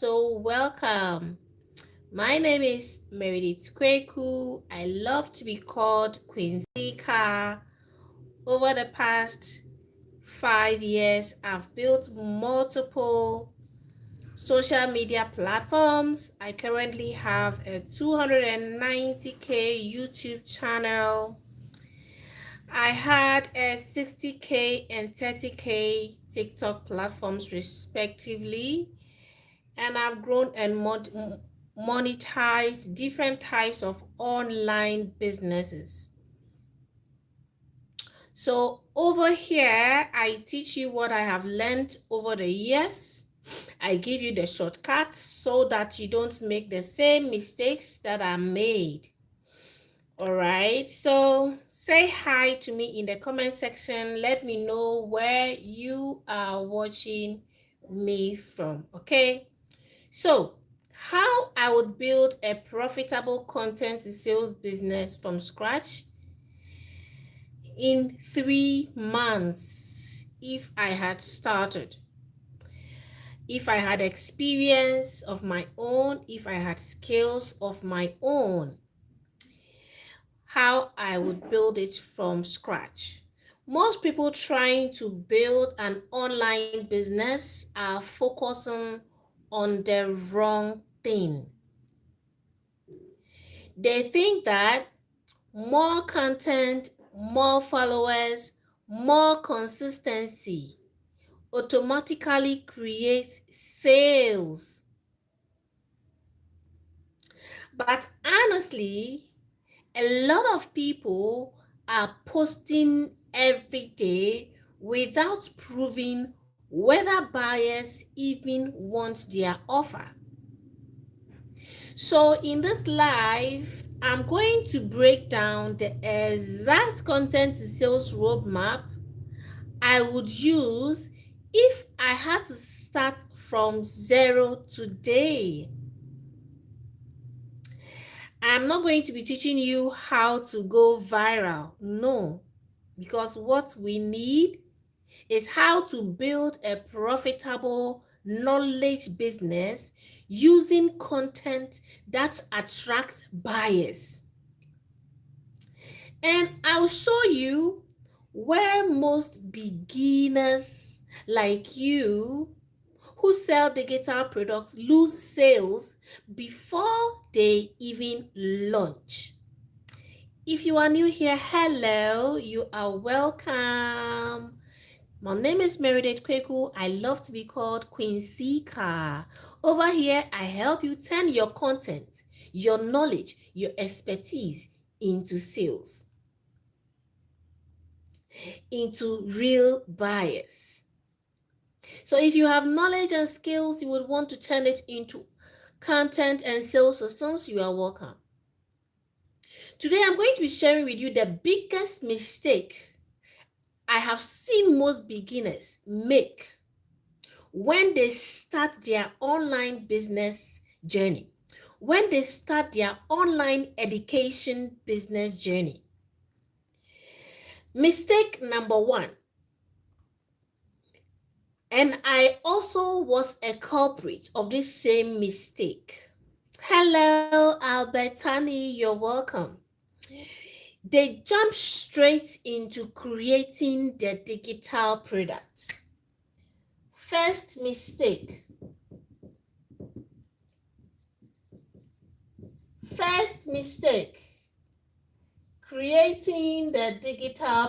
so welcome. My name is Meredith Kweku. I love to be called Queen Sika. Over the past 5 years, I've built multiple social media platforms. I currently have a 290K YouTube channel. I had a 60K and 30K TikTok platforms respectively, and I've grown and monetized different types of online businesses. So over here, I teach you what I have learned over the years. I give you the shortcut so that you don't make the same mistakes that I made. All right, so say hi to me in the comment section. Let me know where you are watching me from, okay? So, how I would build a profitable content sales business from scratch in 3 months if I had started. If I had experience of my own, if I had skills of my own, how I would build it from scratch. Most people trying to build an online business are focusing on the wrong thing. They think that more content, more followers, more consistency automatically creates sales. But honestly, a lot of people are posting every day without proving whether buyers even want their offer. So in this live, I'm going to break down the exact content to sales roadmap I would use if I had to start from zero today. I'm not going to be teaching you how to go viral. No, because what we need is how to build a profitable knowledge business using content that attracts buyers. And I'll show you where most beginners like you who sell digital products lose sales before they even launch. If you are new here, hello, you are welcome. My name is Meredith Kweku. I love to be called Queen Sika. Over here, I help you turn your content, your knowledge, your expertise into sales, into real buyers. So if you have knowledge and skills, you would want to turn it into content and sales systems, you are welcome. Today, I'm going to be sharing with you the biggest mistake I have seen most beginners make when they start their online business journey, when they start their online education business journey. Mistake number one, and I also was a culprit of this same mistake. Hello, Albertani, you're welcome. They jump straight into creating their digital products. First mistake. Creating the digital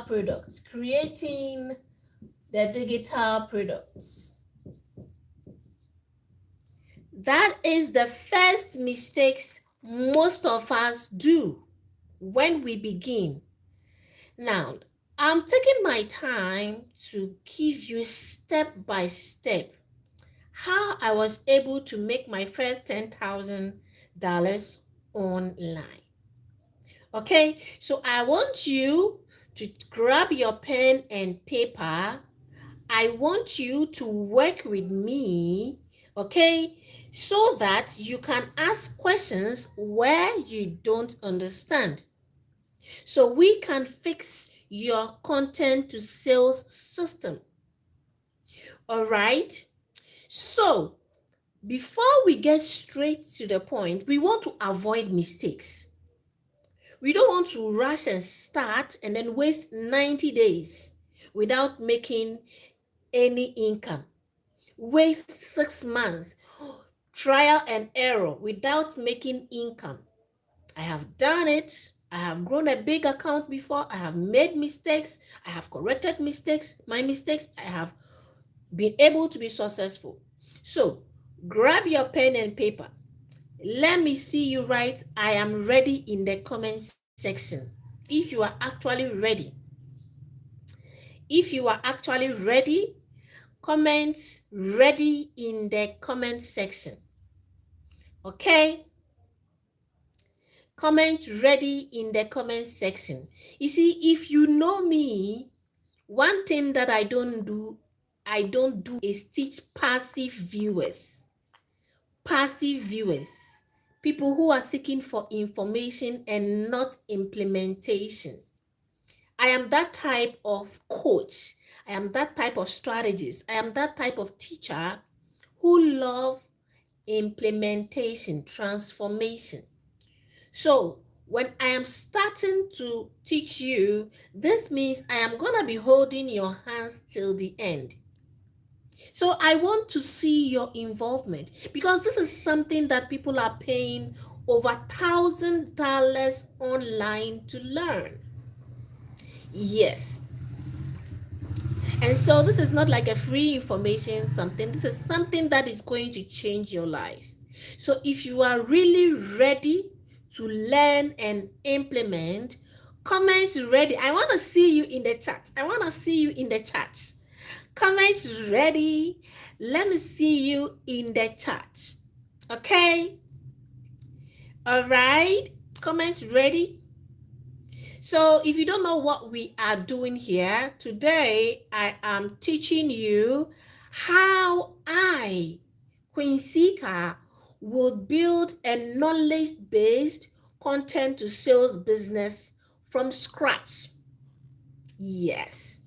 products. That is the first mistakes most of us do when we begin. Now, I'm taking my time to give you step by step how I was able to make my first $10,000 online. Okay, so I want you to grab your pen and paper. I want you to work with me, okay, so that you can ask questions where you don't understand. So we can fix your content to sales system. All right. So before we get straight to the point, we want to avoid mistakes. We don't want to rush and start and then waste 90 days without making any income. Waste 6 months, trial and error without making income. I have done it. I have grown a big account before. I have made mistakes. I have corrected mistakes. My mistakes, I have been able to be successful. So grab your pen and paper. Let me see you write "I am ready" in the comment section. If you are actually ready. If you are actually ready, comment "ready" in the comment section. Okay? Comment "ready" in the comment section. You see, if you know me, one thing that I don't do is teach passive viewers. Passive viewers. People who are seeking for information and not implementation. I am that type of coach. I am that type of strategist. I am that type of teacher who love implementation, transformation. So when I am starting to teach you, this means I am going to be holding your hands till the end. So I want to see your involvement, because this is something that people are paying over $1,000 online to learn. Yes. And so this is not like a free information something. This is something that is going to change your life. So if you are really ready to learn and implement, comment "ready." I want to see you in the chat. I want to see you in the chat. Comment "ready." Let me see you in the chat. Okay? All right. Comment "ready." So if you don't know what we are doing here, today I am teaching you how I, Queen Sika, will build a knowledge-based content to sales business from scratch. Yes,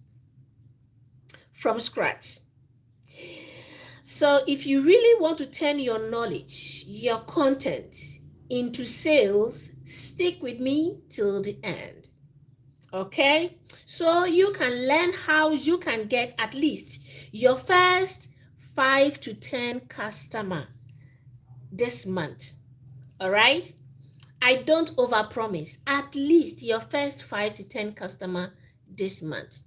from scratch. So if you really want to turn your knowledge, your content into sales, stick with me till the end. Okay, so you can learn how you can get at least your first 5 to 10 customer this month. All right, I don't overpromise. At least your first 5 to 10 customer this month.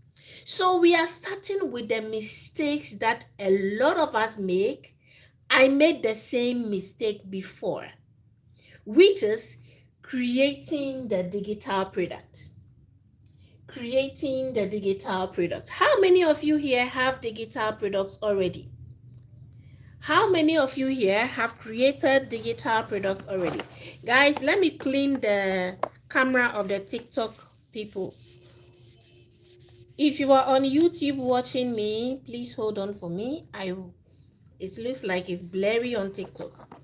So we are starting with the mistakes that a lot of us make. I made the same mistake before, which is creating the digital product. Creating the digital product. How many of you here have digital products already? How many of you here have created digital products already? Guys, let me clean the camera of the TikTok people. If you are on YouTube watching me, please hold on for me. It looks like it's blurry on TikTok.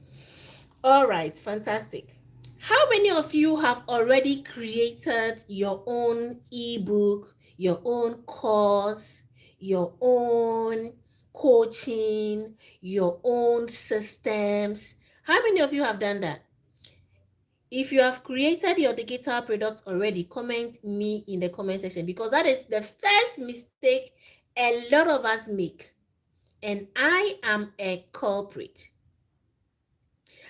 All right, fantastic. How many of you have already created your own ebook, your own course, your own coaching, your own systems? How many of you have done that? If you have created your digital product already, comment me in the comment section, because that is the first mistake a lot of us make. And I am a culprit.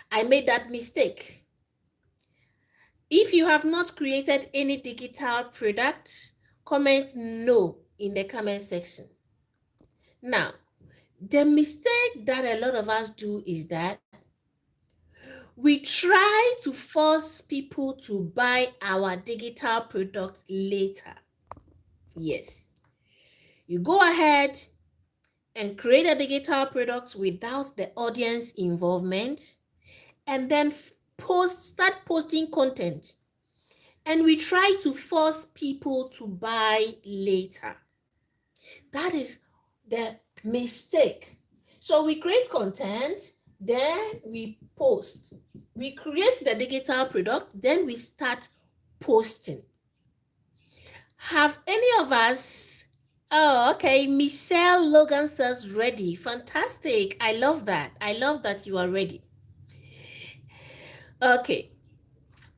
I made that mistake. If you have not created any digital product, comment "no" in the comment section. Now, the mistake that a lot of us do is that we try to force people to buy our digital product later. Yes. You go ahead and create a digital product without the audience involvement, and then start posting content. And we try to force people to buy later. That is the mistake. So we create content, then we post. We create the digital product, then we start posting. Have any of us Oh, okay. Michelle Logan says ready. Fantastic. I love that. I love that you are ready. Okay.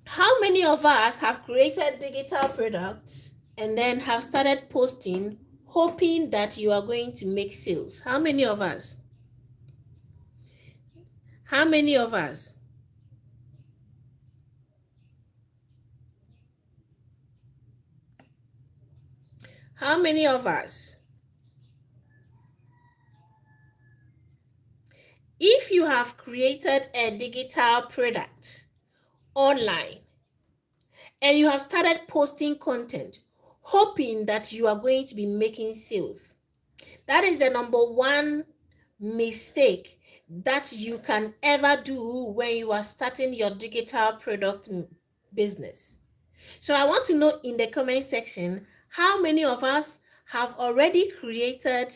How many of us have created digital products and then have started posting, hoping that you are going to make sales? How many of us? How many of us? How many of us? If you have created a digital product online and you have started posting content, hoping that you are going to be making sales, that is the number one mistake that you can ever do when you are starting your digital product business. So I want to know in the comment section how many of us have already created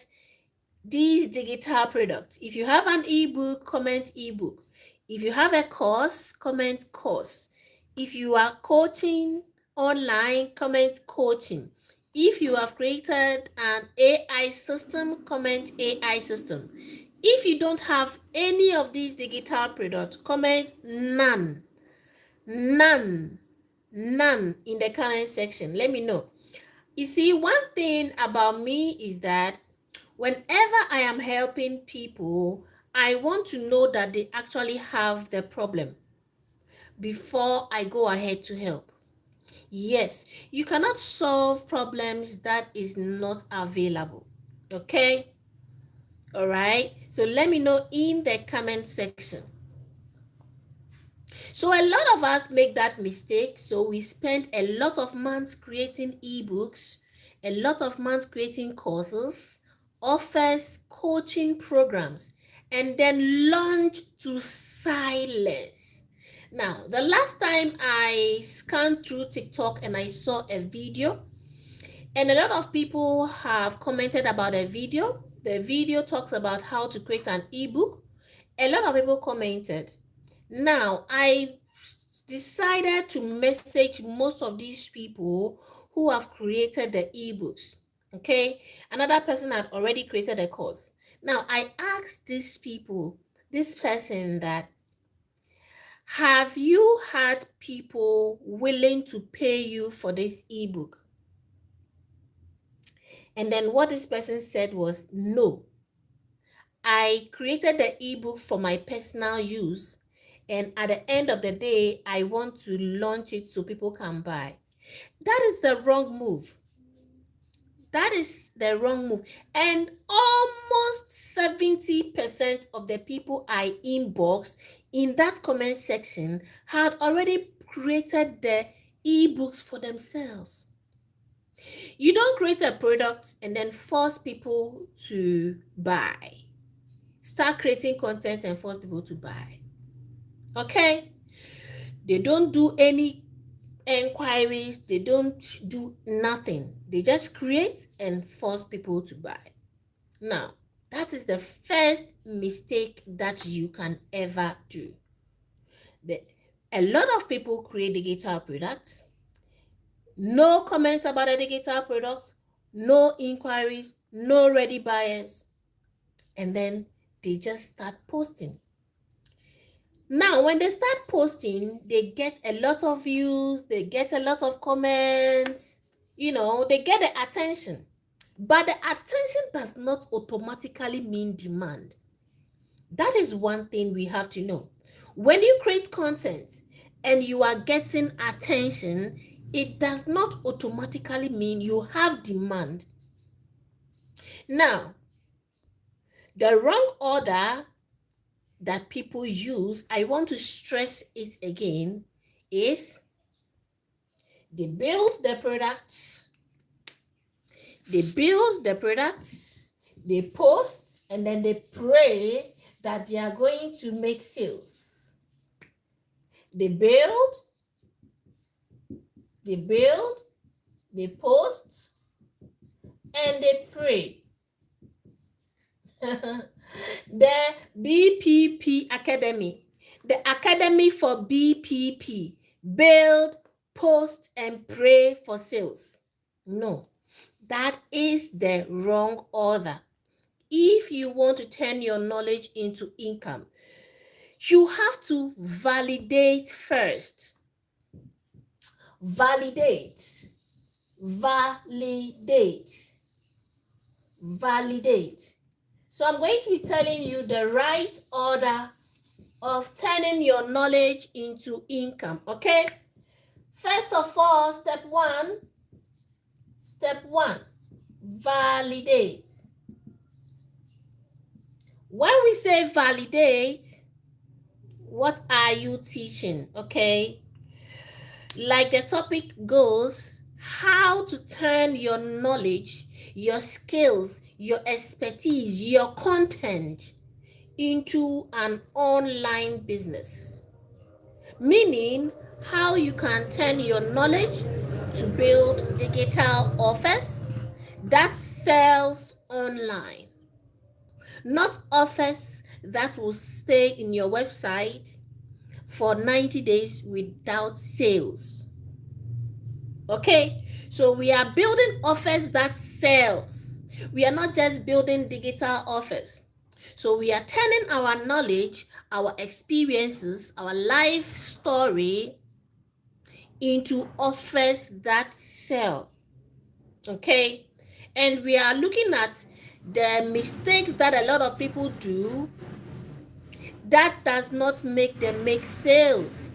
these digital products. If you have an ebook, comment ebook. If you have a course, comment course. If you are coaching online, comment coaching. If you have created an AI system, comment AI system. If you don't have any of these digital products, comment none. None. None in the comment section. Let me know. You see, one thing about me is that whenever I am helping people, I want to know that they actually have the problem before I go ahead to help. Yes, you cannot solve problems that is not available. Okay? All right. So let me know in the comment section. So a lot of us make that mistake. So we spend a lot of months creating ebooks, a lot of months creating courses, offers, coaching programs, and then launch to silence. Now, the last time I scanned through TikTok and I saw a video, and a lot of people have commented about a video. The video talks about how to create an ebook. A lot of people commented. Now, I decided to message most of these people who have created the ebooks. Okay, another person had already created a course. Now, I asked these people, this person, that have you had people willing to pay you for this ebook? And then what this person said was no. I created the ebook for my personal use, and at the end of the day, I want to launch it so people can buy. That is the wrong move. That is the wrong move. And almost 70% of the people I inboxed in that comment section had already created the ebooks for themselves. You don't create a product and then force people to buy. Start creating content and force people to buy. Okay? They don't do any inquiries, they don't do nothing. They just create and force people to buy. Now, that is the first mistake that you can ever do. A lot of people create digital products, no comments about the digital products, no inquiries, no ready buyers, and then they just start posting. Now, when they start posting, they get a lot of views, they get a lot of comments, they get the attention. But the attention does not automatically mean demand. That is one thing we have to know. When you create content and you are getting attention, it does not automatically mean you have demand. Now, the wrong order that people use, I want to stress it again, is they build the products, they post, and then they pray that they are going to make sales. They build, they post, and they pray. The BPP Academy, the Academy for BPP, build, post, and pray for sales. No, That is the wrong order. If you want to turn your knowledge into income, you have to validate first. Validate. Validate. Validate. So I'm going to be telling you the right order of turning your knowledge into income, okay? First of all, step one, validate. When we say validate, what are you teaching, okay? Like the topic goes, how to turn your knowledge, your skills, your expertise, your content into an online business. Meaning, how you can turn your knowledge to build digital offers that sells online. Not offers that will stay in your website for 90 days without sales. Okay, so we are building offers that sells. We are not just building digital offers. So we are turning our knowledge, our experiences, our life story into offers that sell. Okay, and we are looking at the mistakes that a lot of people do that does not make them make sales,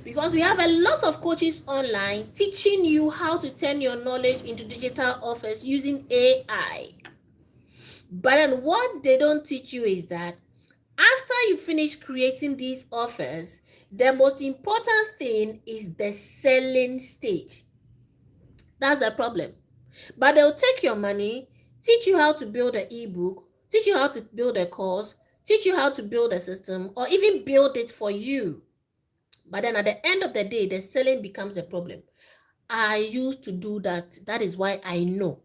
because we have a lot of coaches online teaching you how to turn your knowledge into digital offers using AI. But then what they don't teach you is that after you finish creating these offers, the most important thing is the selling stage. That's the problem. But they'll take your money, teach you how to build an ebook, teach you how to build a course, teach you how to build a system, or even build it for you. But then at the end of the day, the selling becomes a problem. I used to do that. That is why I know.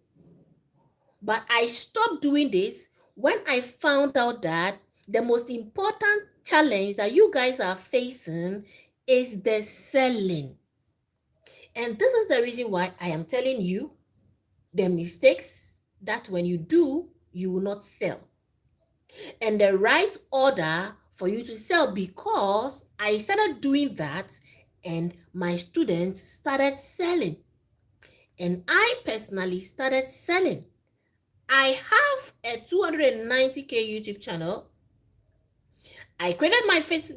But I stopped doing this when I found out that the most important challenge that you guys are facing is the selling. And this is the reason why I am telling you the mistakes that when you do, you will not sell. And the right order for you to sell, because I started doing that and my students started selling. And I personally started selling. I have a 290k YouTube channel. I created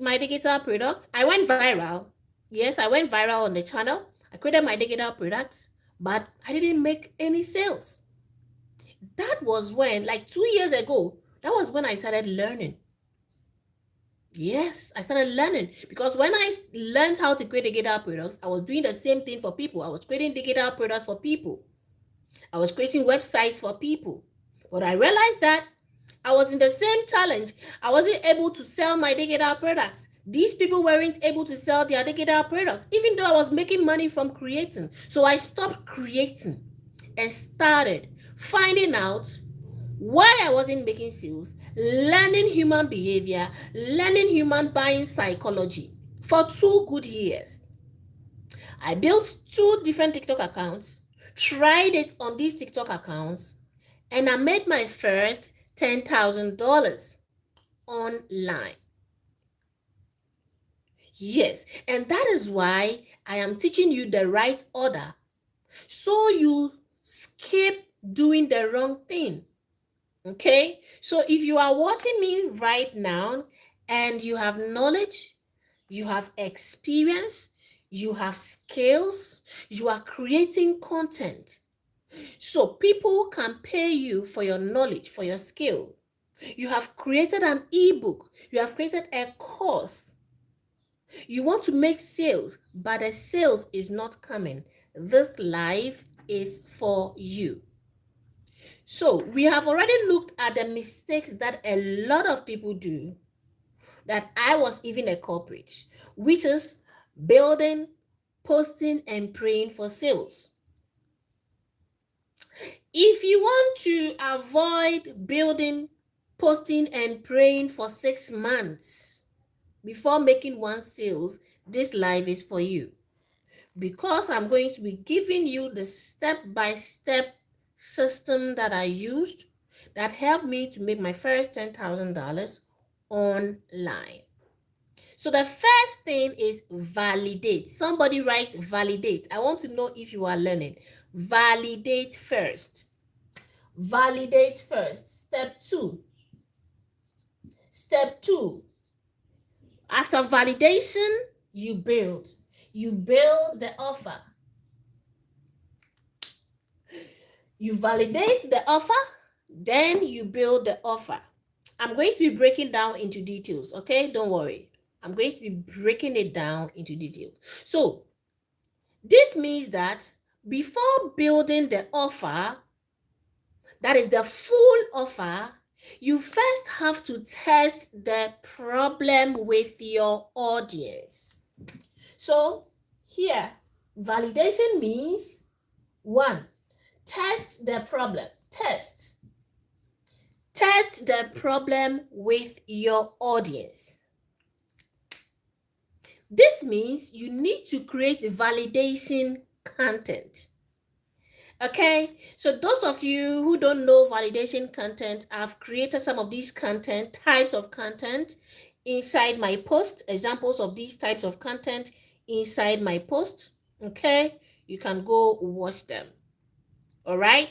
my digital product. I went viral. Yes, I went viral on the channel. I created my digital products, but I didn't make any sales. That was when, like 2 years ago, that was when I started learning. Yes, I started learning, because when I learned how to create digital products, I was doing the same thing for people. I was creating digital products for people. I was creating websites for people. But I realized that I was in the same challenge. I wasn't able to sell my digital products. These people weren't able to sell their digital products, even though I was making money from creating. So I stopped creating and started finding out why I wasn't making sales, learning human behavior, learning human buying psychology for 2 good years. I built 2 different TikTok accounts, tried it on these TikTok accounts, and I made my first $10,000 online. Yes, and that is why I am teaching you the right order, so you skip doing the wrong thing. Okay, so if you are watching me right now and you have knowledge, you have experience, you have skills, you are creating content, so people can pay you for your knowledge, for your skill. You have created an ebook, you have created a course. You want to make sales, but the sales is not coming. This live is for you. So we have already looked at the mistakes that a lot of people do, that I was even a culprit, which is building, posting, and praying for sales. If you want to avoid building, posting, and praying for 6 months before making one sales, this live is for you, because I'm going to be giving you the step-by-step system that I used that helped me to make my first $10,000 online. So the first thing is validate. Somebody write validate. I want to know if you are learning. Validate first. Validate first. Step two. Step two. After validation, you build. You build the offer. You validate the offer, then you build the offer. I'm going to be breaking down into details, okay? Don't worry. I'm going to be breaking it down into detail. So, this means that before building the offer, that is the full offer, you first have to test the problem with your audience. So, here, validation means 1. Test the problem. Test the problem with your audience. This means you need to create validation content. Okay, so those of you who don't know validation content, I've created some of these types of content inside my post, examples of these types of content inside my post. Okay, you can go watch them. All right,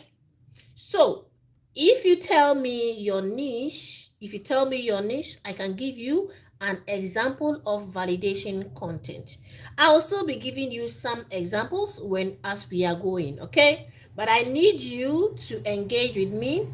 so if you tell me your niche, I can give you an example of validation content. I'll also be giving you some examples as we are going, okay? But I need you to engage with me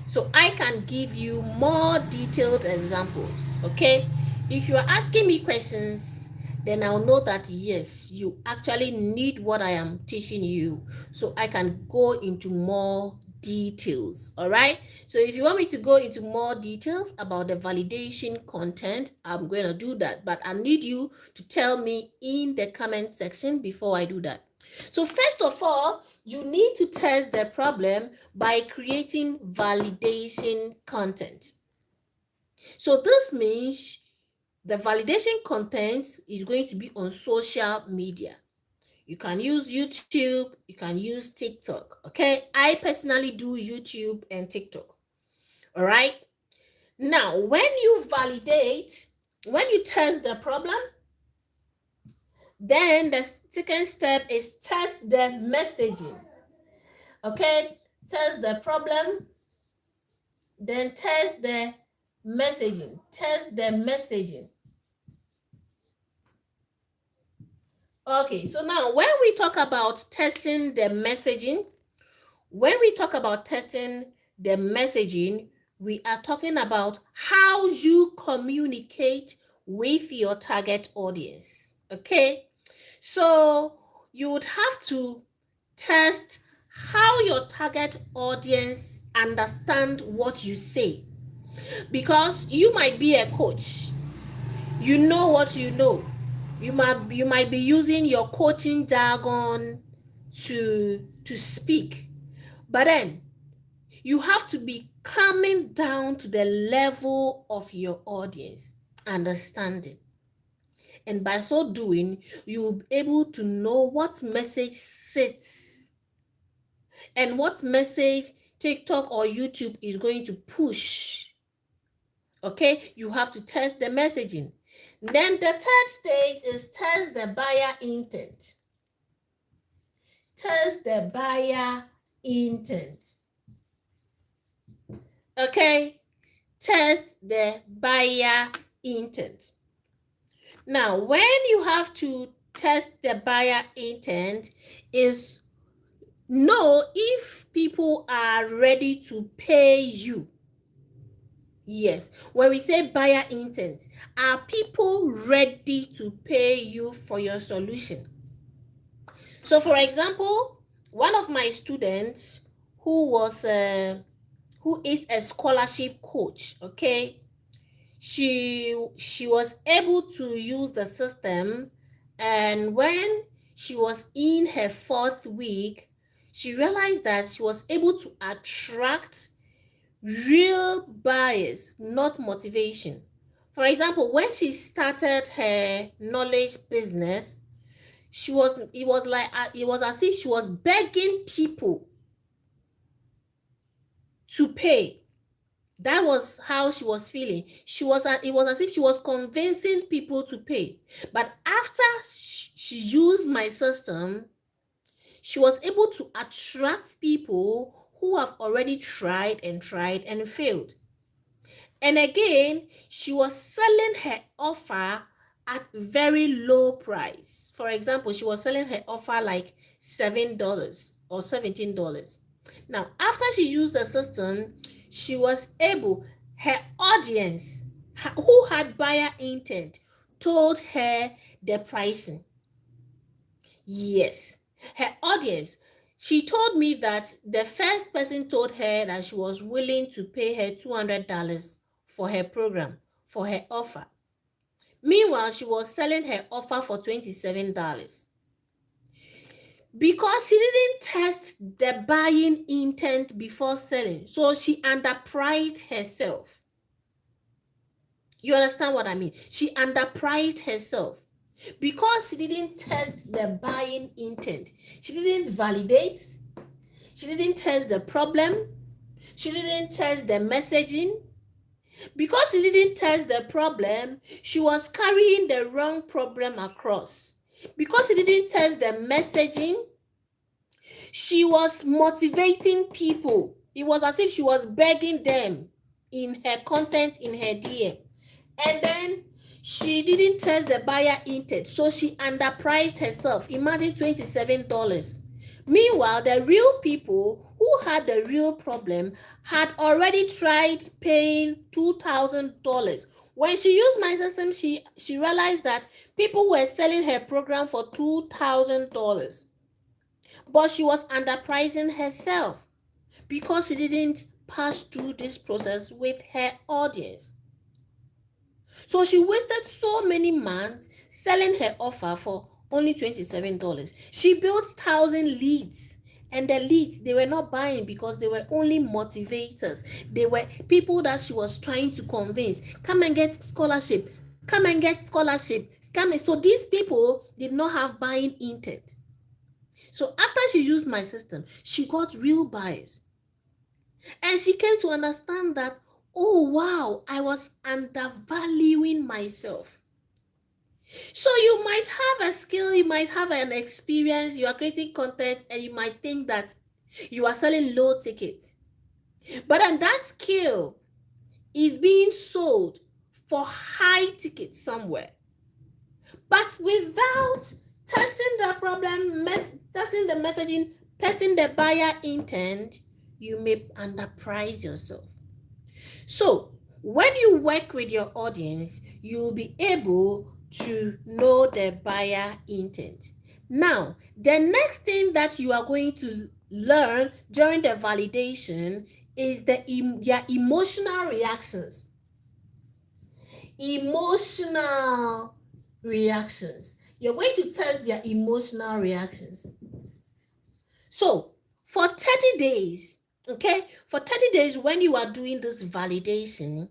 so I can give you more detailed examples, okay? If you are asking me questions, then I'll know that yes, you actually need what I am teaching you, so I can go into more details. All right, so if you want me to go into more details about the validation content, I'm going to do that, but I need you to tell me in the comment section before I do that. So first of all, you need to test the problem by creating validation content. So this means the validation content is going to be on social media. You can use YouTube, you can use TikTok, okay? I personally do YouTube and TikTok, all right? Now, when you test the problem, then the second step is test the messaging, okay? Test the problem, then test the messaging. Okay, so now when we talk about testing the messaging, we are talking about how you communicate with your target audience, okay? So you would have to test how your target audience understand what you say, because you might be a coach, you know what you know. You might be using your coaching jargon to speak, but then you have to be coming down to the level of your audience understanding, and by so doing, you will be able to know what message sits and what message TikTok or YouTube is going to push. Okay, you have to test the messaging. Then the third stage is test the buyer intent. Okay, test the buyer intent. Now, when you have to test the buyer intent, is know if people are ready to pay you. Yes, when we say buyer intent, are people ready to pay you for your solution? So, for example, one of my students who is a scholarship coach, okay, she was able to use the system, and when she was in her 4th week, she realized that she was able to attract real buyers, not motivation. For example, when she started her knowledge business, it was as if she was begging people to pay. That was how she was feeling. It was as if she was convincing people to pay. But after she used my system, she was able to attract people who have already tried and failed. And again, she was selling her offer at very low price. For example, she was selling her offer like $7 or $17. Now, after she used the system, she was able, her audience who had buyer intent told her the pricing. Yes, her audience. She told me that the first person told her that she was willing to pay her $200 for her program, for her offer. Meanwhile, she was selling her offer for $27 because she didn't test the buying intent before selling. So she underpriced herself. You understand what I mean? She underpriced herself because she didn't test the buying intent. She didn't validate. She didn't test the problem. She didn't test the messaging. Because she didn't test the problem, she was carrying the wrong problem across. Because she didn't test the messaging, she was motivating people. It was as if she was begging them in her content, in her DM. And then she didn't test the buyer intent, so she underpriced herself. Imagine $27. Meanwhile, the real people who had the real problem had already tried paying $2,000. When she used my system, she realized that people were selling her program for $2,000. But she was underpricing herself because she didn't pass through this process with her audience. So she wasted so many months selling her offer for only $27. She built 1,000 leads, and the leads, they were not buying because they were only motivators. They were people that she was trying to convince, come and get scholarship, come and get scholarship, come. So these people did not have buying intent. So after she used my system, she got real buyers. And she came to understand that, oh wow, I was undervaluing myself. So you might have a skill, you might have an experience, you are creating content, and you might think that you are selling low ticket. But then that skill is being sold for high ticket somewhere. But without testing the problem, testing the messaging, testing the buyer intent, you may underprice yourself. So when you work with your audience, you'll be able to know the buyer intent. Now, the next thing that you are going to learn during the validation is their emotional reactions. Emotional reactions. You're going to test their emotional reactions. So for 30 days, okay, for 30 days when you are doing this validation,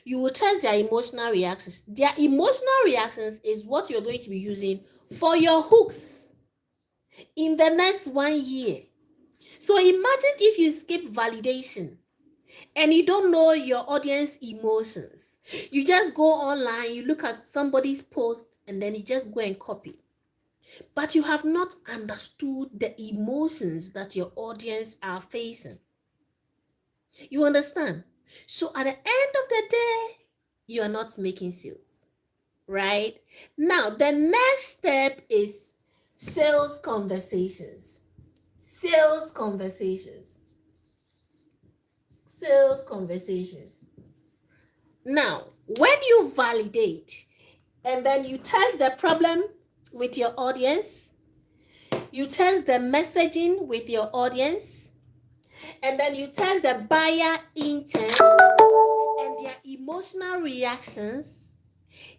you will test their emotional reactions. Their emotional reactions is what you're going to be using for your hooks in the next 1 year. So imagine if you skip validation and you don't know your audience emotions. You just go online, you look at somebody's post, and then you just go and copy. But you have not understood the emotions that your audience are facing. You understand? So at the end of the day, you are not making sales, right? Now, the next step is sales conversations. Sales conversations. Sales conversations. Now, when you validate and then you test the problem with your audience, you test the messaging with your audience, and then you test the buyer intent and their emotional reactions.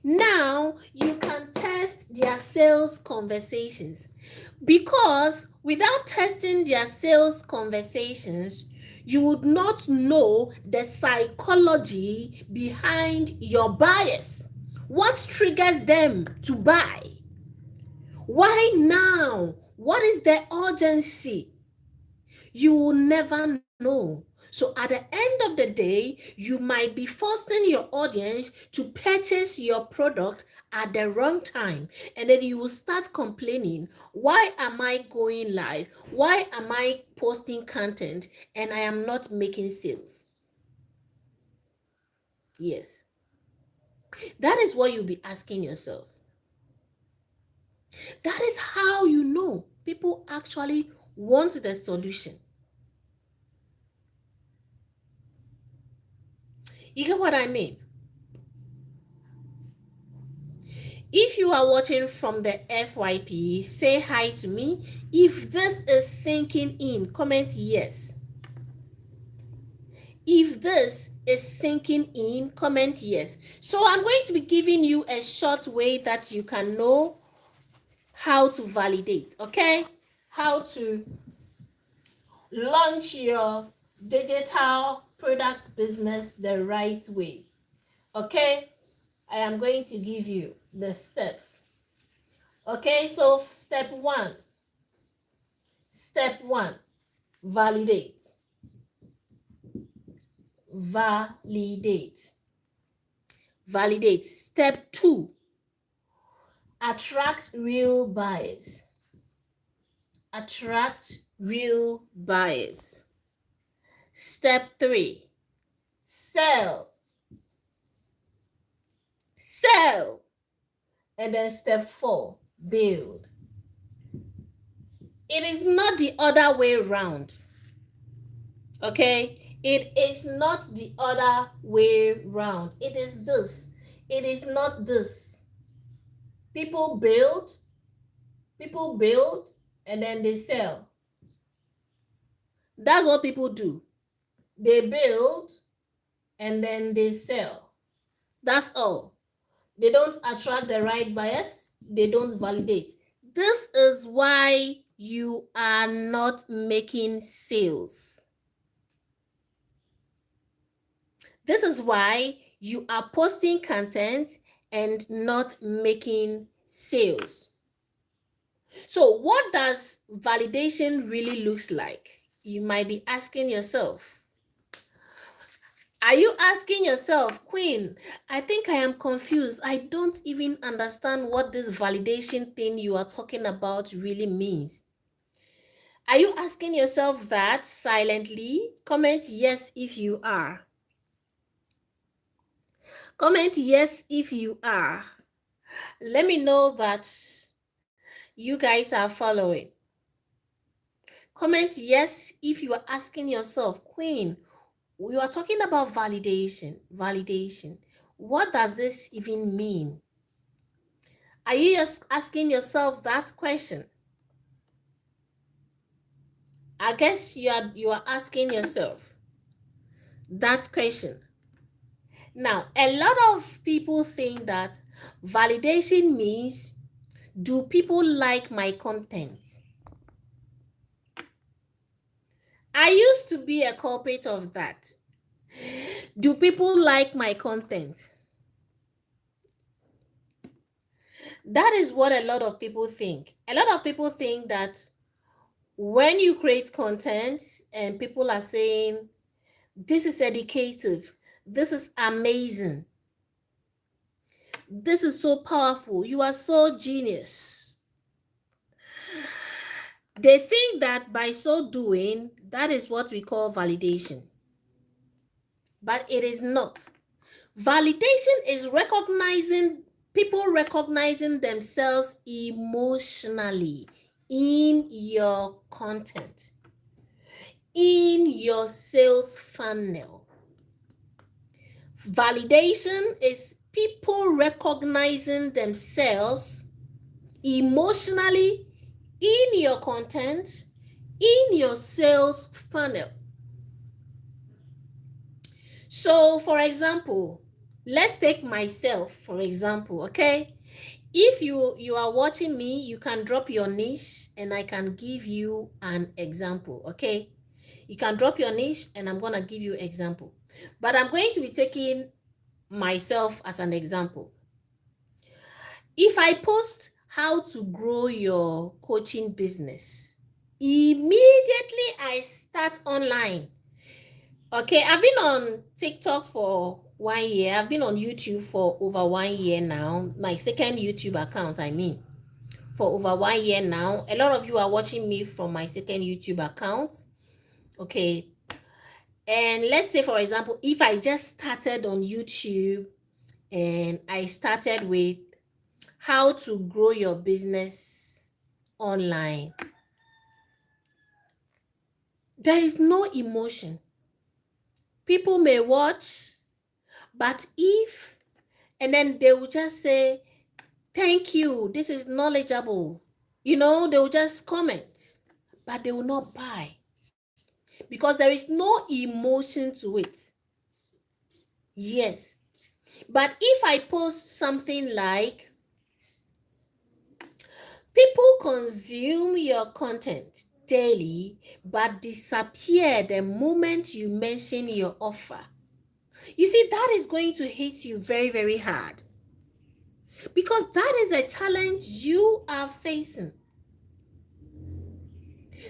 Now you can test their sales conversations, because without testing their sales conversations, you would not know the psychology behind your buyers. What triggers them to buy? Why now? What is the urgency? You will never know. So at the end of the day, you might be forcing your audience to purchase your product at the wrong time. And then you will start complaining, why am I going live? Why am I posting content and I am not making sales? Yes. That is what you'll be asking yourself. That is how you know people actually want the solution. You get what I mean? If you are watching from the FYP, say hi to me. If this is sinking in, comment yes. If this is sinking in, comment yes. So I'm going to be giving you a short way that you can know how to validate, okay? How to launch your digital product business the right way, okay? I am going to give you the steps. Okay, so step one, validate. Validate. Step two, attract real buyers. Step three, sell. And then step four, build. It is not the other way around. Okay? It is not the other way round. It is this. It is not this. People build, and then they sell. That's what people do. They build, and then they sell. That's all. They don't attract the right buyers. They don't validate. This is why you are not making sales. This is why you are posting content and not making sales. So what does validation really looks like? You might be asking yourself. Are you asking yourself, Queen, I think I am confused. I don't even understand what this validation thing you are talking about really means. Are you asking yourself that silently? Comment yes if you are. Comment yes if you are. Let me know that you guys are following. Comment yes if you are asking yourself, Queen, we are talking about validation. What does this even mean? Are you just asking yourself that question? I guess you are asking yourself that question. Now, a lot of people think that validation means, do people like my content? I used to be a culprit of that. Do people like my content? That is what a lot of people think. A lot of people think that when you create content and people are saying, this is educative, this is amazing, this is so powerful, you are so genius, they think that by so doing, that is what we call validation. But it is not. Validation is people recognizing themselves emotionally in your content, in your sales funnel. Validation is people recognizing themselves emotionally in your content, in your sales funnel. So, for example, let's take myself, for example, okay? If you are watching me, you can drop your niche and I can give you an example, okay? You can drop your niche and I'm going to give you an example. But I'm going to be taking myself as an example. If I post how to grow your coaching business, immediately I start online. Okay, I've been on TikTok for 1 year. I've been on YouTube for over 1 year now. My second YouTube account, I mean, for over 1 year now. A lot of you are watching me from my second YouTube account. Okay. And let's say, for example, if I just started on YouTube and I started with how to grow your business online, there is no emotion. People may watch, but if, and then they will just say, thank you, this is knowledgeable. They will just comment, but they will not buy because there is no emotion to it. Yes. But if I post something like, people consume your content daily but disappear the moment you mention your offer. You see, that is going to hit you very, very hard because that is a challenge you are facing.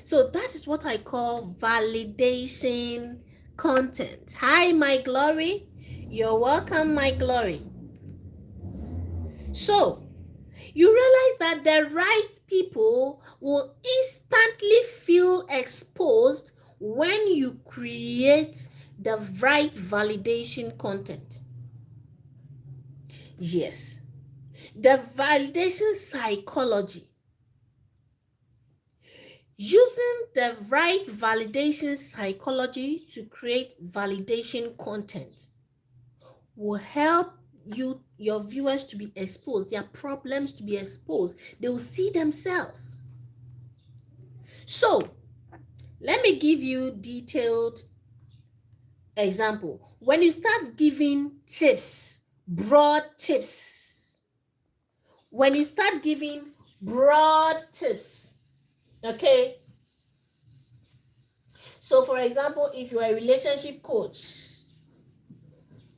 So that is what I call validation content. Hi, my glory. You're welcome, my glory. So you realize that the right people will instantly feel exposed when you create the right validation content. Yes, the validation psychology. Using the right validation psychology to create validation content will help your viewers to be exposed, their problems to be exposed. They will see themselves. So, let me give you detailed example. When you start giving tips, broad tips, when you start giving broad tips, okay? So, for example, if you are a relationship coach,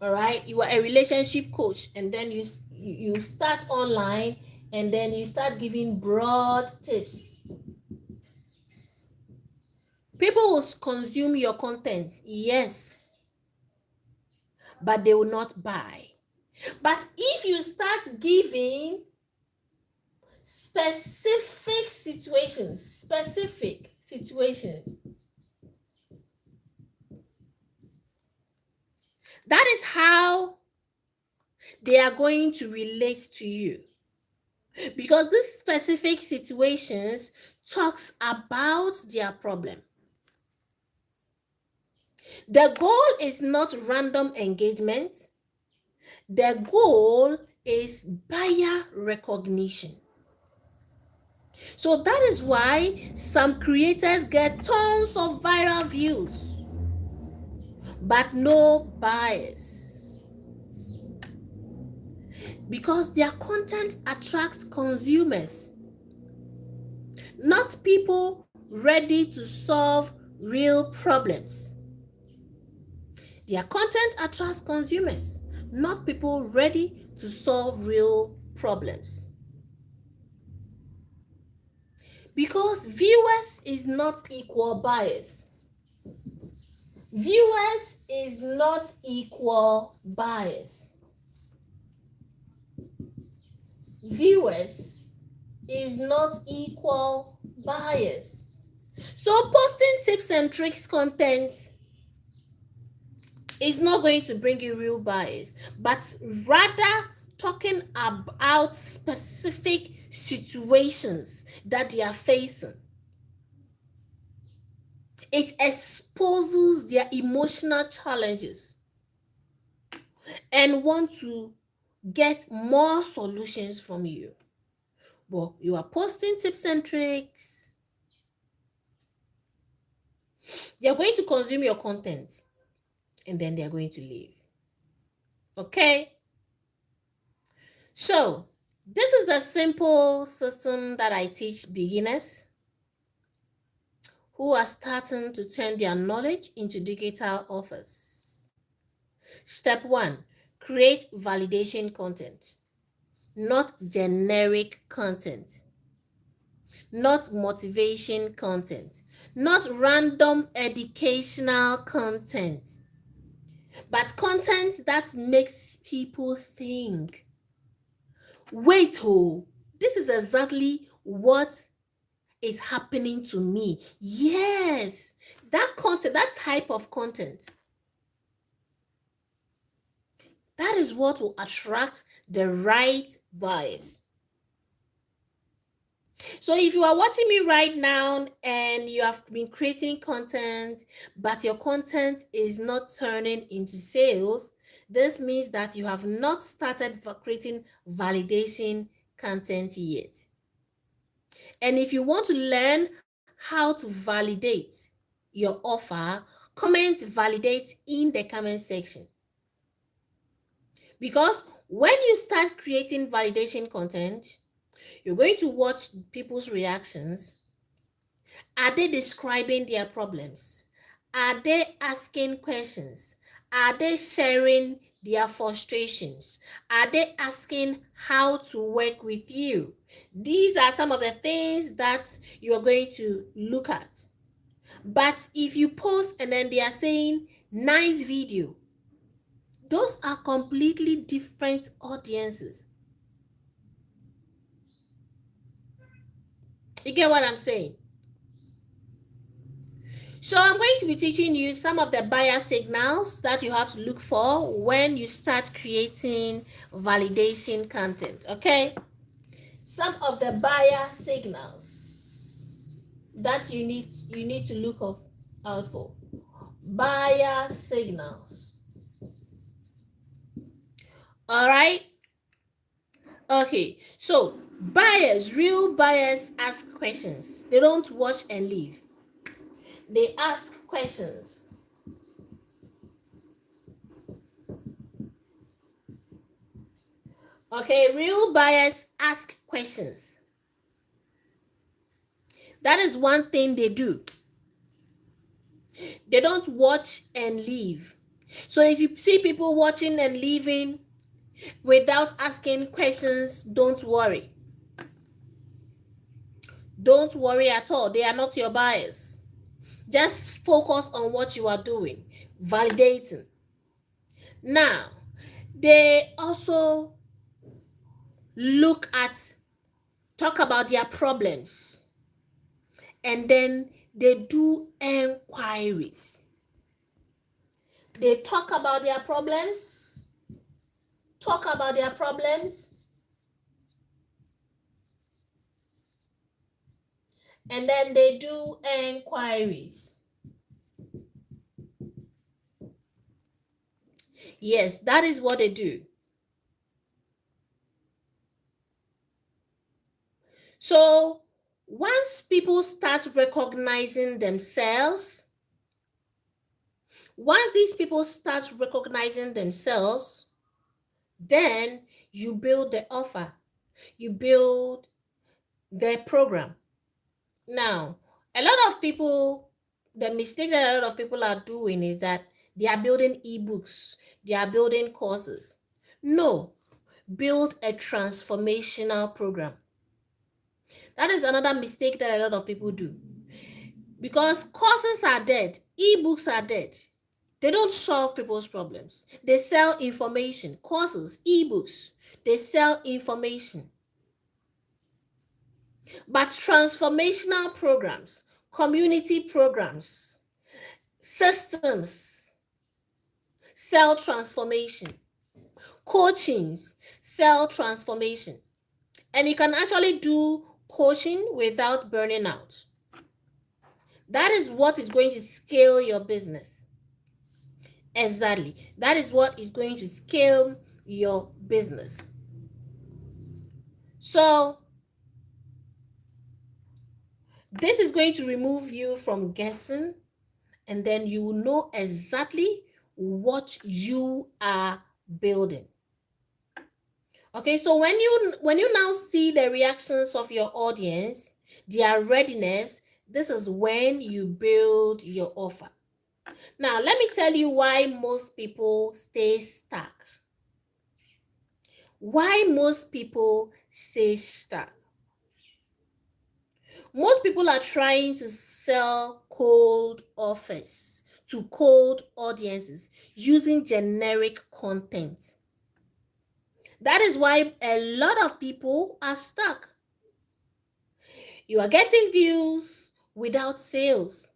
all right, you are a relationship coach, and then you start online, and then you start giving broad tips. People will consume your content, yes, but they will not buy. But if you start giving specific situations, that is how they are going to relate to you. Because these specific situations talks about their problem. The goal is not random engagement. The goal is buyer recognition. So that is why some creators get tons of viral views, but no buyers. Because their content attracts consumers, not people ready to solve real problems. Their content attracts consumers, not people ready to solve real problems. Because viewers is not equal buyers. Viewers is not equal buyers. Viewers is not equal buyers. So posting tips and tricks content is not going to bring you real buyers, but rather talking about specific situations that they are facing. It exposes their emotional challenges and want to get more solutions from you. But you are posting tips and tricks. They are going to consume your content and then they are going to leave. Okay? So, this is the simple system that I teach beginners who are starting to turn their knowledge into digital offers. Step 1, create validation content, not generic content. not motivation content, not random educational content, but content that makes people think. Wait, oh, this is exactly what is happening to me. Yes, that content, that type of content, that is what will attract the right buyers. So if you are watching me right now and you have been creating content, but your content is not turning into sales, this means that you have not started creating validation content yet. And if you want to learn how to validate your offer, comment validate in the comment section. Because when you start creating validation content, you're going to watch people's reactions. Are they describing their problems? Are they asking questions? Are they sharing their frustrations? Are they asking how to work with you? These are some of the things that you're going to look at. But if you post and then they are saying, nice video, those are completely different audiences. You get what I'm saying? So I'm going to be teaching you some of the buyer signals that you have to look for when you start creating validation content, okay? Some of the buyer signals that you need to look out for. Buyer signals. All right? Okay. So, real buyers ask questions. They don't watch and leave. They ask questions. Okay, real buyers ask questions. That is one thing they do. They don't watch and leave. So if you see people watching and leaving without asking questions, don't worry. Don't worry at all. They are not your buyers. Just focus on what you are doing, validating. Now, they also talk about their problems, and then they do enquiries. They talk about their problems, and then they do enquiries. Yes, that is what they do. So once people start recognizing themselves, then you build the offer, you build the program. Now, the mistake that a lot of people are doing is that they are building ebooks, they are building courses. No, build a transformational program. That is another mistake that a lot of people do. Because courses are dead, ebooks are dead. They don't solve people's problems. They sell information. Courses, ebooks, they sell information. But transformational programs, community programs, systems sell transformation. Coachings sell transformation. And you can actually do coaching without burning out. That is what is going to scale your business. Exactly. That is what is going to scale your business. So, this is going to remove you from guessing, and then you will know exactly what you are building. Okay, so when you now see the reactions of your audience, their readiness, this is when you build your offer. Now, let me tell you why most people stay stuck. Why most people stay stuck? Most people are trying to sell cold offers to cold audiences using generic content. That is why a lot of people are stuck. You are getting views without sales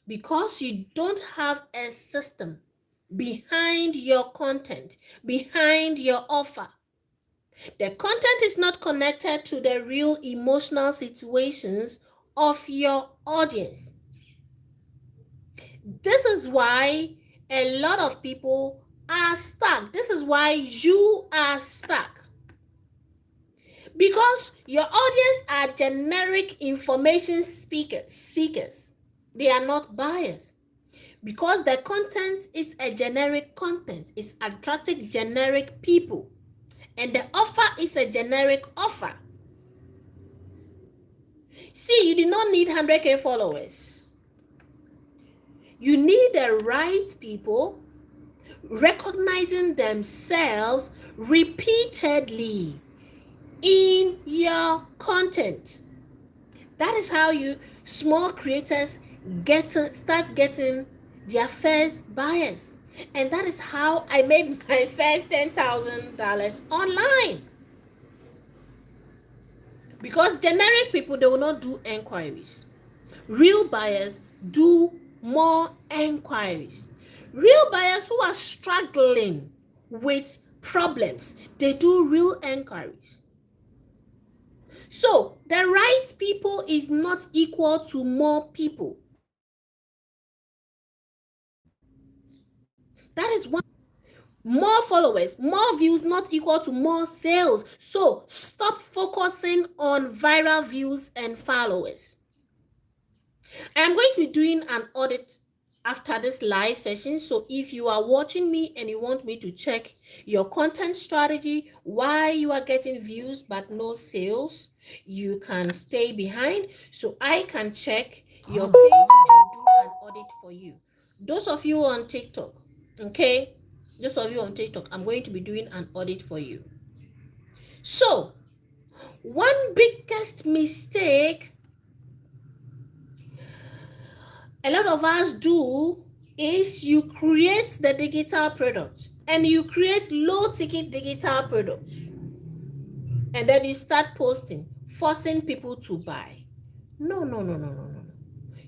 because you don't have a system behind your content, behind your offer. The content is not connected to the real emotional situations of your audience. This is why a lot of people are stuck. This is why you are stuck. Because your audience are generic information seekers. They are not buyers. Because the content is a generic content. It's attracting generic people. And the offer is a generic offer. See, you do not need 100K followers. You need the right people recognizing themselves repeatedly in your content. That is how you small creators start getting their first buyers. And that is how I made my first $10,000 online. Because generic people, they will not do inquiries. Real buyers do more inquiries. Real buyers who are struggling with problems, they do real inquiries. So the right people is not equal to more people. That is why more followers, more views not equal to more sales. So stop focusing on viral views and followers. I am going to be doing an audit after this live session. So if you are watching me and you want me to check your content strategy, why you are getting views but no sales, you can stay behind so I can check your page and do an audit for you. Those of you on TikTok, okay? Those of you on TikTok, I'm going to be doing an audit for you. So, one biggest mistake a lot of us do is you create the digital product and you create low ticket digital products and then you start posting, forcing people to buy. No.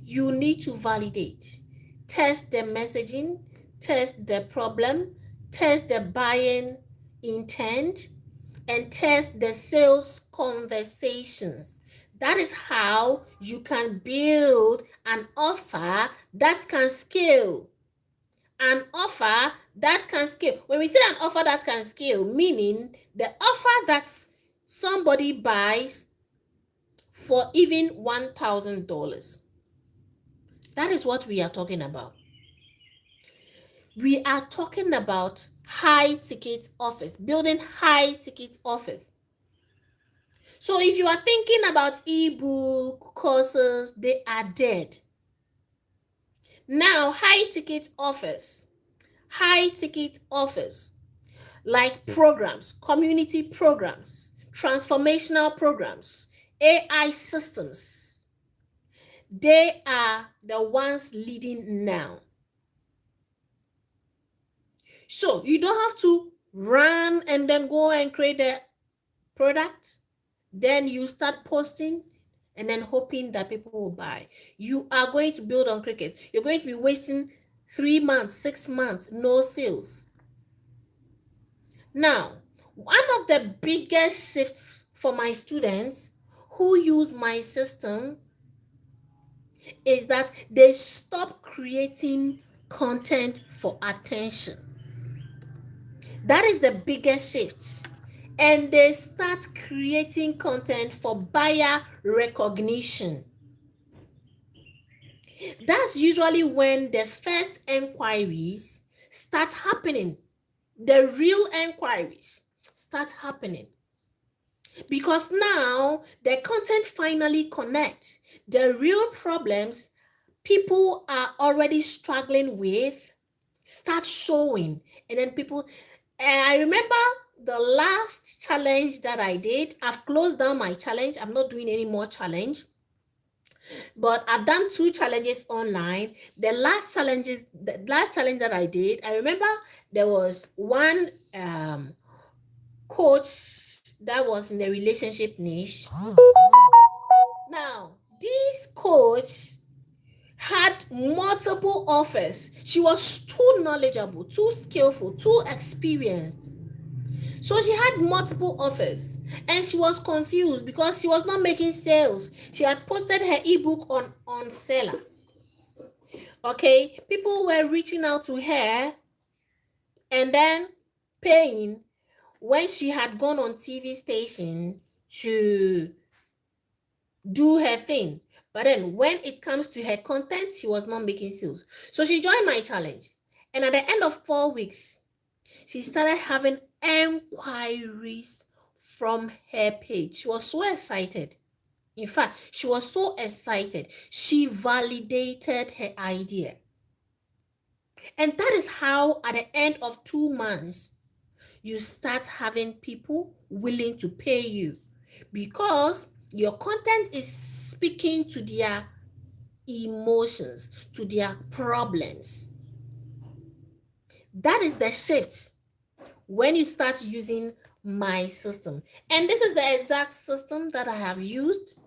You need to validate, test the messaging, test the problem, test the buying intent, and test the sales conversations. That is how you can build an offer that can scale. An offer that can scale. When we say an offer that can scale, meaning the offer that somebody buys for even $1,000. That is what we are talking about. We are talking about high ticket offers, building high ticket offers. So if you are thinking about ebook courses, they are dead. Now, high ticket offers like programs, community programs, transformational programs, AI systems, they are the ones leading now. So you don't have to run and then go and create the product. Then you start posting and then hoping that people will buy. You are going to build on crickets. You're going to be wasting 3 months, 6 months, no sales. Now, one of the biggest shifts for my students who use my system is that they stop creating content for attention. That is the biggest shift. And they start creating content for buyer recognition. That's usually when the first inquiries start happening. The real inquiries start happening. Because now the content finally connects. The real problems people are already struggling with start showing. And then people, I remember the last challenge that I did, I've closed down my challenge. I'm not doing any more challenge. But I've done 2 challenges online. The last challenge that I did, I remember there was one coach that was in the relationship niche. Now, this coach had multiple offers. She was too knowledgeable, too skillful, too experienced. So she had multiple offers and she was confused because she was not making sales. She had posted her ebook on seller. Okay, people were reaching out to her and then paying when she had gone on TV station to do her thing. But then when it comes to her content, she was not making sales. So she joined my challenge. And at the end of 4 weeks, she started having enquiries from her page. She was so excited. In fact, she was so excited. She validated her idea. And that is how at the end of 2 months, you start having people willing to pay you because your content is speaking to their emotions, to their problems. That is the shift when you start using my system. And this is the exact system that I have used.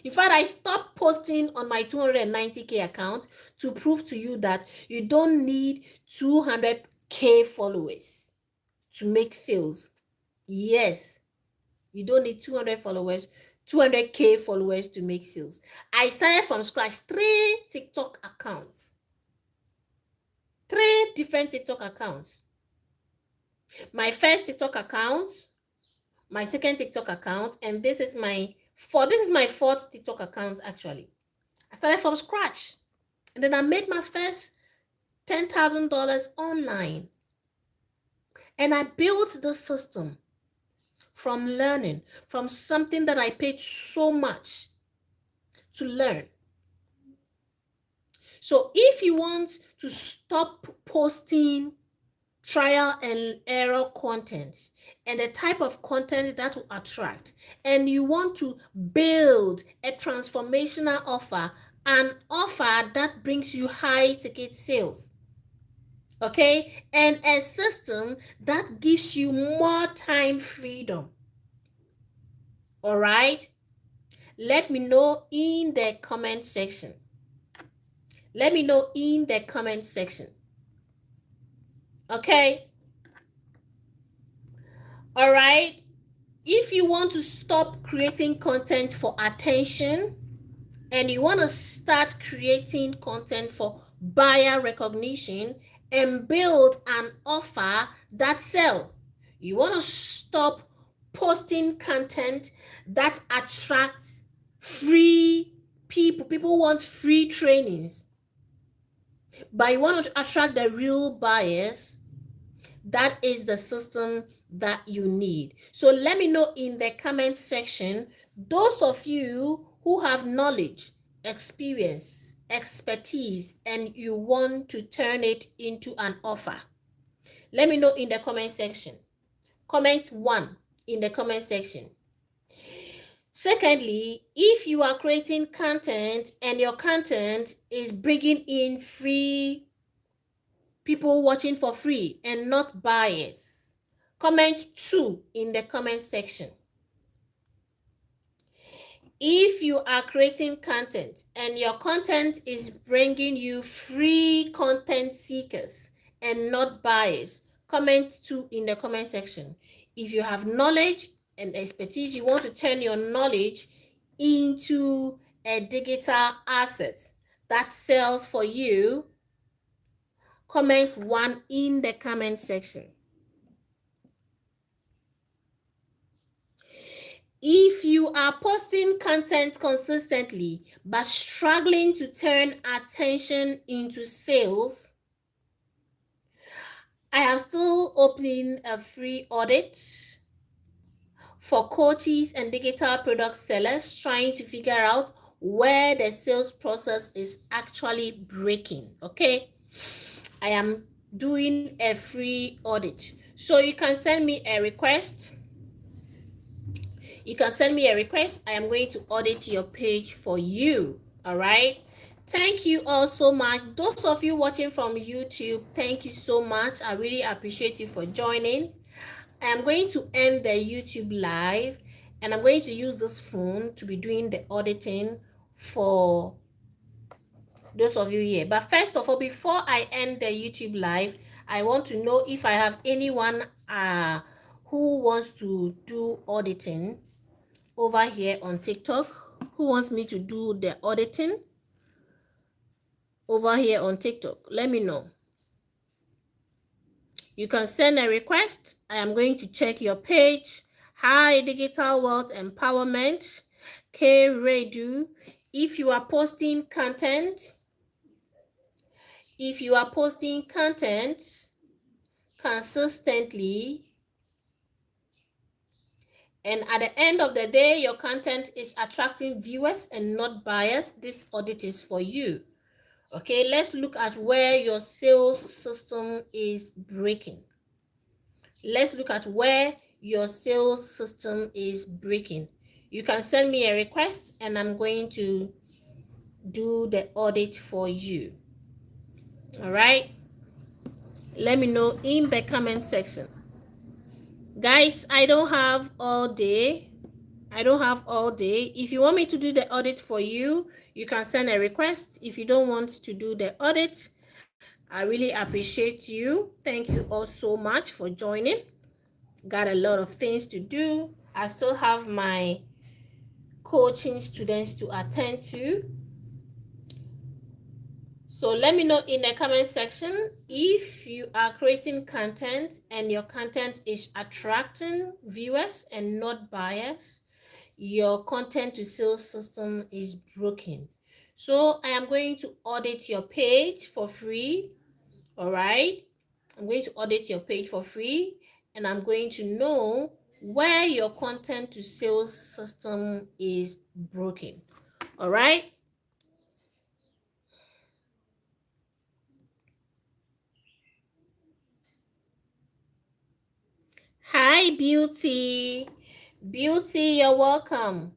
In fact, I stopped posting on my 290K account to prove to you that you don't need 200K followers to make sales. Yes, you don't need 200K followers to make sales. I started from scratch, 3 TikTok accounts. 3 different TikTok accounts. My first TikTok account, my second TikTok account, and this is my 4th TikTok account actually. I started from scratch. And then I made my first $10,000 online. And I built the system from learning, from something that I paid so much to learn. So if you want to stop posting trial and error content and the type of content that will attract, and you want to build a transformational offer, an offer that brings you high ticket sales, okay, and a system that gives you more time freedom, all right, let me know in the comment section. Let me know in the comment section. Okay. All right. If you want to stop creating content for attention and you want to start creating content for buyer recognition and build an offer that sells, you want to stop posting content that attracts free people. People want free trainings, but you want to attract the real buyers. That is the system that you need. So let me know in the comment section, those of you who have knowledge, experience, expertise, and you want to turn it into an offer. Let me know in the comment section. Comment 1 in the comment section. Secondly, if you are creating content and your content is bringing in free people watching for free and not buyers, comment 2 in the comment section. If you are creating content and your content is bringing you free content seekers and not buyers, comment 2 in the comment section. If you have knowledge and expertise, you want to turn your knowledge into a digital asset that sells for you, comment 1 in the comment section. If you are posting content consistently but struggling to turn attention into sales, I am still opening a free audit for coaches and digital product sellers trying to figure out where the sales process is actually breaking. Okay, I am doing a free audit. So you can send me a request. You can send me a request. I am going to audit your page for you. All right. Thank you all so much. Those of you watching from YouTube, thank you so much. I really appreciate you for joining. I am going to end the YouTube live, and I'm going to use this phone to be doing the auditing for those of you here. But first of all, before I end the YouTube live, I want to know if I have anyone who wants to do auditing over here on TikTok. Who wants me to do the auditing over here on TikTok? Let me know. You can send a request. I am going to check your page. Hi, Digital Wealth Empowerment. K Redu. If you are posting content, consistently, and at the end of the day, your content is attracting viewers and not buyers, this audit is for you. Okay, let's look at where your sales system is breaking. Let's look at where your sales system is breaking. You can send me a request and I'm going to do the audit for you. All right, let me know in the comment section. Guys, I don't have all day. If you want me to do the audit for you, you can send a request. If you don't want to do the audit, I really appreciate you. Thank you all so much for joining. Got a lot of things to do. I still have my coaching students to attend to. So let me know in the comment section if you are creating content and your content is attracting viewers and not buyers. Your content to sales system is broken. So I am going to audit your page for free. All right. I'm going to audit your page for free, and I'm going to know where your content to sales system is broken. All right. Hi, Beauty. Beauty, you're welcome.